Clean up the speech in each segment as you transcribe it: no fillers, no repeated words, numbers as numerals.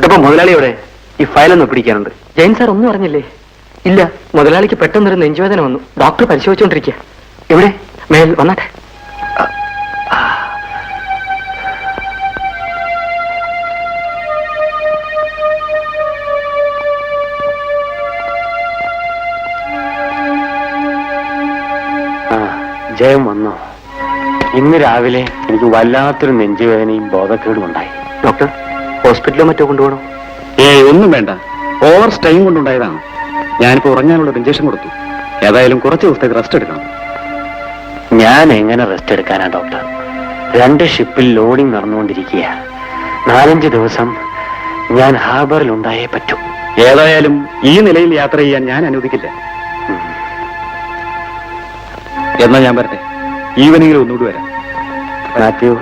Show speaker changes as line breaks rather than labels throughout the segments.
അപ്പൊ മുതലാളിയോടെ ഈ ഫയലൊന്ന് പിടിക്കാനുണ്ട്.
ജയൻ സാർ ഒന്നും അറിഞ്ഞില്ലേ? ഇല്ല, മുതലാളിക്ക് പെട്ടെന്നൊരു നെഞ്ചുവേദന വന്നു. ഡോക്ടർ പരിശോധിച്ചുകൊണ്ടിരിക്കുക.
എവിടെ?
മേൽ വന്നാട്ടെ.
ജയം വന്നോ? ഇന്ന് രാവിലെ എനിക്ക് വല്ലാത്തൊരു നെഞ്ചുവേദനയും ബോധക്കേടും ഉണ്ടായി.
ഡോക്ടർ, ഹോസ്പിറ്റലോ മറ്റോ കൊണ്ടുപോകണോ?
ഒന്നും വേണ്ട. ഓവർ സ്റ്റൈം കൊണ്ടുണ്ടായതാണ്. ഞാനിപ്പോ ഉറങ്ങാനുള്ള ഇഞ്ചക്ഷൻ കൊടുത്തു. ഏതായാലും കുറച്ച് ദിവസത്തേക്ക് റെസ്റ്റ് എടുക്കണം. ഞാൻ എങ്ങനെ റെസ്റ്റ് എടുക്കാനാ ഡോക്ടർ? 2 ഷിപ്പിൽ ലോഡിംഗ് നടന്നുകൊണ്ടിരിക്കുക. 4-5 ദിവസം ഞാൻ ഹാർബറിൽ ഉണ്ടായേ പറ്റൂ. ഏതായാലും ഈ നിലയിൽ യാത്ര ചെയ്യാൻ ഞാൻ അനുവദിക്കില്ല. എന്നാ ഞാൻ വരട്ടെ. ഈവനിങ്ങിൽ ഒന്നുകൂടി വരാം. മാത്യു,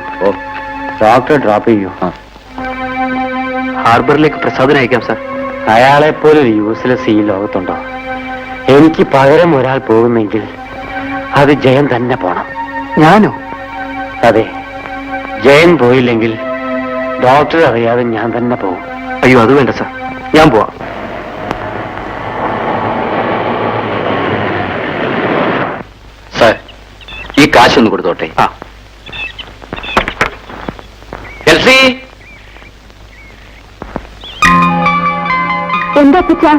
ഡോക്ടർ ഡ്രോപ്പ് ചെയ്യൂ.
ഹാർബറിലേക്ക് പ്രസാദന അയക്കാം സാർ.
അയാളെപ്പോലൊരു യൂസ്ലെസ് ഈ ലോകത്തുണ്ടോ? എനിക്ക് പകരം ഒരാൾ പോകുന്നെങ്കിൽ അത് ജയൻ തന്നെ പോണം.
ഞാനോ?
അതെ, ജയൻ പോയില്ലെങ്കിൽ ഡോക്ടർ അറിയാതെ ഞാൻ തന്നെ പോകും.
അയ്യോ, അത് വേണ്ട സാർ, ഞാൻ പോവാം.
സാർ, ഈ കാശൊന്ന് കൊടുത്തോട്ടെ. എൽസി,
എന്താ അപ്പച്ചാ?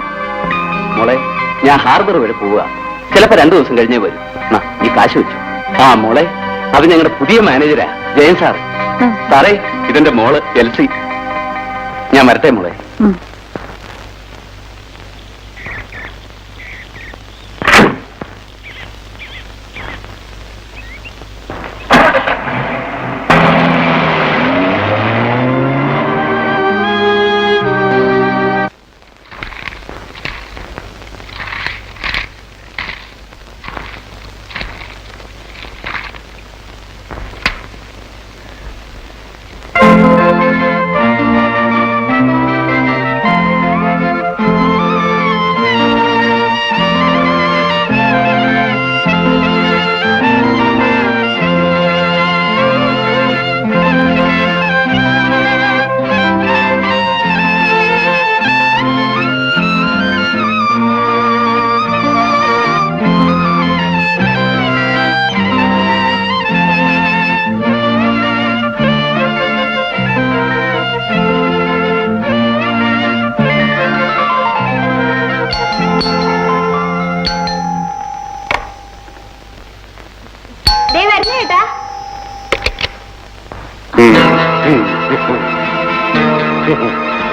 മോളെ, ഞാൻ ഹാർബർ വരെ പോവുക. ചിലപ്പോ 2 ദിവസം കഴിഞ്ഞേ വരും. ഈ കാശ് വെച്ചു. മോളെ, അത് ഞങ്ങളുടെ പുതിയ മാനേജരാ, ജയൻ സാർ. സാറേ, ഇതെന്റെ മോള് എൽസി. ഞാൻ വരട്ടെ മോളെ.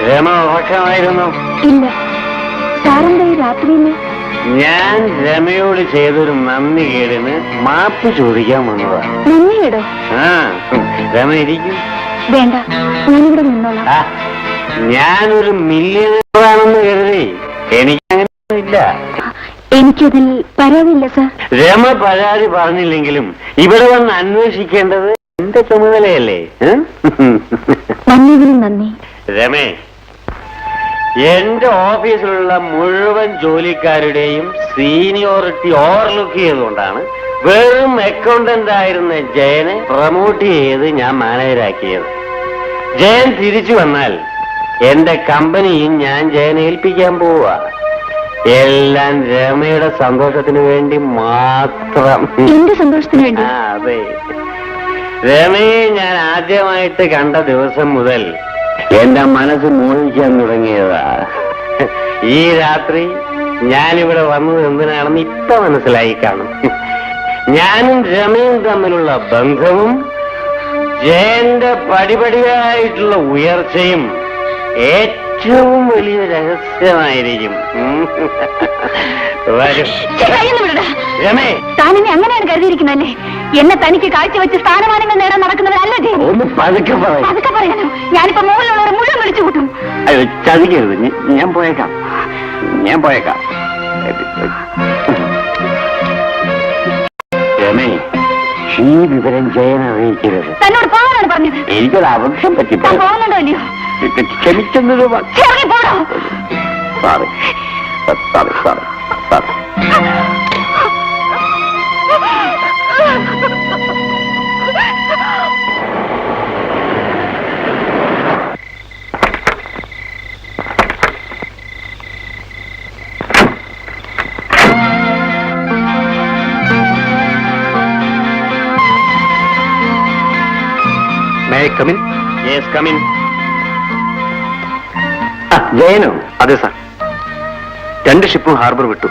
രമ ഉറക്കമായിരുന്നു?
ഇല്ല. സാറെന്താ ഈ രാത്രിയില്?
ഞാൻ രമയോട് ചെയ്തൊരു നന്ദി കേടിന് മാപ്പ് ചോദിക്കാൻ വന്നതാ.
നന്ദിയേടോ?
രമ ഇരിക്കും.
വേണ്ട, ഞാനിവിടെ നിന്നോളാം.
ഞാനൊരു മില്യണറാണെന്ന് കരുതി എനിക്കങ്ങനെ ഇല്ല.
എനിക്കതിൽ പരാതിയില്ല സാർ.
രമ പരാതി പറഞ്ഞില്ലെങ്കിലും ഇവിടെ വന്ന് അന്വേഷിക്കേണ്ടത് എന്റെ ചുമതലയല്ലേ?
നന്ദിയിലും നന്ദി.
രമേ, എന്റെ ഓഫീസിലുള്ള മുഴുവൻ ജോലിക്കാരുടെയും സീനിയോറിറ്റി ഓവർലുക്ക് ചെയ്തുകൊണ്ടാണ് വെറും അക്കൗണ്ടന്റ് ആയിരുന്ന ജയനെ പ്രൊമോട്ട് ചെയ്ത് ഞാൻ മാനേജരാക്കിയത്. ജയൻ തിരിച്ചു വന്നാൽ എന്റെ കമ്പനിയും ഞാൻ ജയനെ ഏൽപ്പിക്കാൻ പോവുക. എല്ലാം രമയുടെ സന്തോഷത്തിന് വേണ്ടി മാത്രം.
എന്റെ സന്തോഷത്തിന് വേണ്ടി?
അതെ. രമയെ ഞാൻ ആദ്യമായിട്ട് കണ്ട ദിവസം മുതൽ എന്റെ മനസ്സ് മോഹിക്കാൻ തുടങ്ങിയതാ. ഈ രാത്രി ഞാനിവിടെ വന്നത് എന്തിനാണെന്ന് ഇപ്പൊ മനസ്സിലായി കാണും. ഞാനും രമയും തമ്മിലുള്ള ബന്ധവും ജയന്റെ പടിപടിയായിട്ടുള്ള ഉയർച്ചയും ഏറ്റവും വലിയ രഹസ്യമായിരിക്കും. രമേ,
താനെന്നെ അങ്ങനെയാണ് കരുതിയിരിക്കുന്നല്ലേ? എന്നെ തനിക്ക് കാഴ്ചവെച്ച് സ്ഥാനമാനങ്ങൾ നേടാൻ നടക്കുന്നവരല്ലേ?
ഒന്ന് പതുക്കെ
പതുക്കെ പറയാനോ? ഞാനിപ്പോ മുകളിലുള്ളവരെ മുഴുവൻ വിളിച്ചു കൂട്ടും.
ചതിക്കരുത്. ഞാൻ പോയേക്കാം. രമേ, ഈ വിവരം ജയൻ അറിയിക്കരുത്.
തന്നോട് പോകാനാണ് പറഞ്ഞത്.
എനിക്കൊരു അബദ്ധം പറ്റി.
പോകുന്നുണ്ടോ ഇല്ലയോ?
ക്ഷമിച്ചെന്നത്. Sorry.
May I come in?
Yes come in.
ജയനോ? അതെ സാർ. 2 ഷിപ്പും ഹാർബർ വിട്ടു.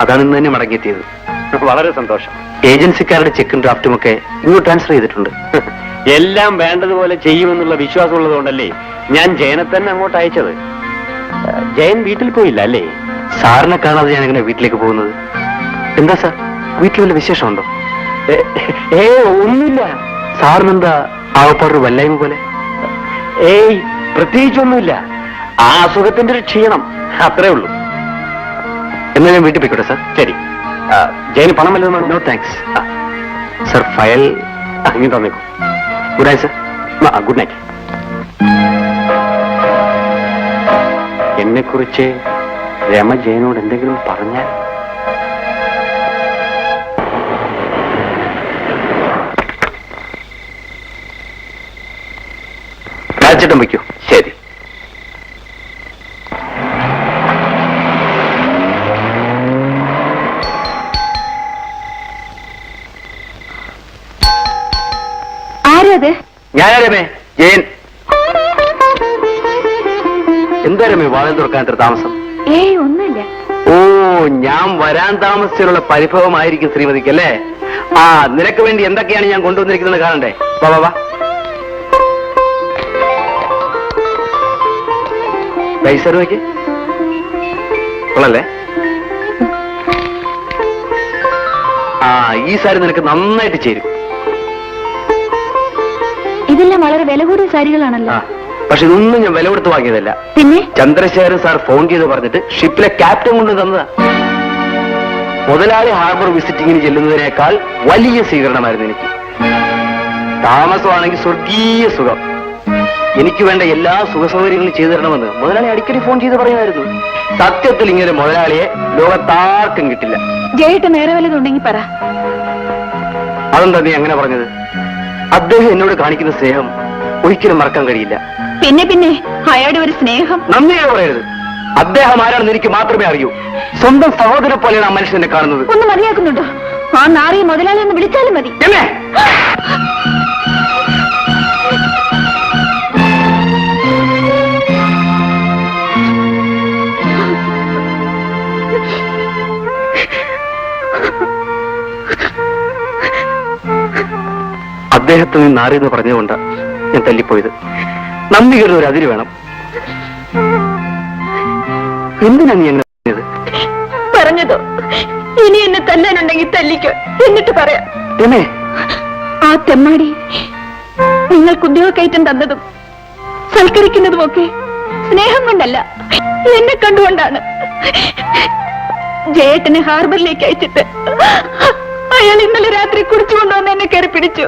അതാണ് ഇന്ന് തന്നെ മടങ്ങിയെത്തിയത്.
വളരെ സന്തോഷം.
ഏജൻസിക്കാരുടെ ചെക്കും ഡ്രാഫ്റ്റും ഒക്കെ ഇങ്ങോട്ട് ട്രാൻസ്ഫർ ചെയ്തിട്ടുണ്ട്.
എല്ലാം വേണ്ടതുപോലെ ചെയ്യുമെന്നുള്ള വിശ്വാസമുള്ളത് കൊണ്ടല്ലേ ഞാൻ ജയനെ തന്നെ അങ്ങോട്ട് അയച്ചത്. ജയൻ വീട്ടിൽ പോയില്ല അല്ലേ?
സാറിനെ കാണാതെ ഞാൻ എങ്ങനെ വീട്ടിലേക്ക് പോകുന്നത്? എന്താ സാർ, വീട്ടിൽ വല്ല വിശേഷമുണ്ടോ?
ഒന്നുമില്ല.
സാറിനെന്താ ആവപ്പാറൊരു വല്ലായ്മ പോലെ?
ഏയ്, പ്രത്യേകിച്ചൊന്നുമില്ല. ആ അസുഖത്തിന്റെ ഒരു ക്ഷീണം, അത്രേ ഉള്ളൂ.
എന്നാ ഞാൻ വീട്ടിൽ പോയിക്കോട്ടെ സാർ.
ശരി. ജയന് പണം വല്ലതും വേണോ?
No thanks. സാർ ഫയൽ
ഇങ്ങനെ തന്നേക്കും.
Good night sir.
Good night. എന്നെക്കുറിച്ച് രമ ജയനോട് എന്തെങ്കിലും പറഞ്ഞാൽ?
രാജേട്ടൻ വയ്ക്കൂ.
ശരി.
ആരത്?
ഞാനാ രമേ, ജയൻ. എന്താ രമേ വാതിൽ തുറക്കാൻ ഇത്ര താമസം?
ഏയ് ഒന്നുമില്ല.
ഓ, ഞാൻ വരാൻ താമസിച്ചുള്ള പരിഭവമായിരിക്കും ശ്രീമതിക്ക് അല്ലേ? ആ, നിനക്ക് വേണ്ടി എന്തൊക്കെയാണ് ഞാൻ കൊണ്ടുവന്നിരിക്കുന്നത് കാണണ്ടേ? വാ വാ വാ. പൈസ നോക്കി കൊള്ളല്ലേ? ആ, ഈ സാരി നിനക്ക് നന്നായിട്ട് ചേരും.
ഇതെല്ലാം വളരെ വില കൂടിയ സാരികളാണല്ലോ.
ആ, പക്ഷെ ഇതൊന്നും ഞാൻ വില കൊടുത്ത് വാങ്ങിയതല്ല.
പിന്നെ
ചന്ദ്രശേഖരൻ സാർ ഫോൺ ചെയ്ത് പറഞ്ഞിട്ട് ഷിപ്പിലെ ക്യാപ്റ്റൻ കൊണ്ട് തന്നതാ. മുതലാളി ഹാർബർ വിസിറ്റിങ്ങിന് ചെല്ലുന്നതിനേക്കാൾ വലിയ സ്വീകരണമായിരുന്നു എനിക്ക്. താമസമാണെങ്കിൽ സ്വർഗീയ സുഖം. എനിക്ക് വേണ്ട എല്ലാ സുഖസൗകര്യങ്ങളും ചെയ്തു തരണമെന്ന് മുതലാളി അടിക്കടി ഫോൺ ചെയ്ത് പറയുമായിരുന്നു. സത്യത്തിൽ ഇങ്ങനെ മുതലാളിയെ ലോകത്താർക്കും കിട്ടില്ല.
ജയേട്ട് നേരെ വല്ലതുണ്ടെങ്കിൽ പറ.
അതെന്താ നീ അങ്ങനെ പറഞ്ഞത്? അദ്ദേഹം എന്നോട് കാണിക്കുന്ന സ്നേഹം ഒരിക്കലും മറക്കാൻ കഴിയില്ല.
പിന്നെ പിന്നെ അയാളുടെ ഒരു സ്നേഹം.
നന്ദിയെ പറയരുത്. അദ്ദേഹം ആരാണെന്ന് എനിക്ക് മാത്രമേ അറിയൂ. സ്വന്തം സഹോദര പോലെയാണ് ആ മനുഷ്യനെ കാണുന്നത്.
ഒന്ന് മതിയാക്കുന്നുണ്ടോ? ആ നാറിയ മുതലാളി ഒന്ന് വിളിച്ചാലും മതി.
എന്നെ അദ്ദേഹത്തെ നീ നാറിയെന്ന് പറഞ്ഞുകൊണ്ട് ഞാൻ തല്ലിപ്പോയത്. നന്ദി കരുത ഒരു അതിര് വേണം. എന്തിനാ നീ എന്നെ പറഞ്ഞത്?
പറഞ്ഞതോ? ഇനി എന്നെ തല്ലാനുണ്ടെങ്കിൽ തല്ലിക്കോ, എന്നിട്ട് പറയാം.
എന്നെ
ആ തെമ്മാടി നിങ്ങൾക്ക് ഉദ്യോഗക്കയറ്റം തന്നതും സൽക്കരിക്കുന്നതും ഒക്കെ സ്നേഹം കൊണ്ടല്ല, എന്നെ കണ്ടുകൊണ്ടാണ്. ജയേട്ടനെ ഹാർബറിലേക്ക് അയച്ചിട്ട് അയാൾ ഇന്നലെ രാത്രി കുടിച്ചുകൊണ്ടുവന്ന് എന്നെ കയറി പിടിച്ചു.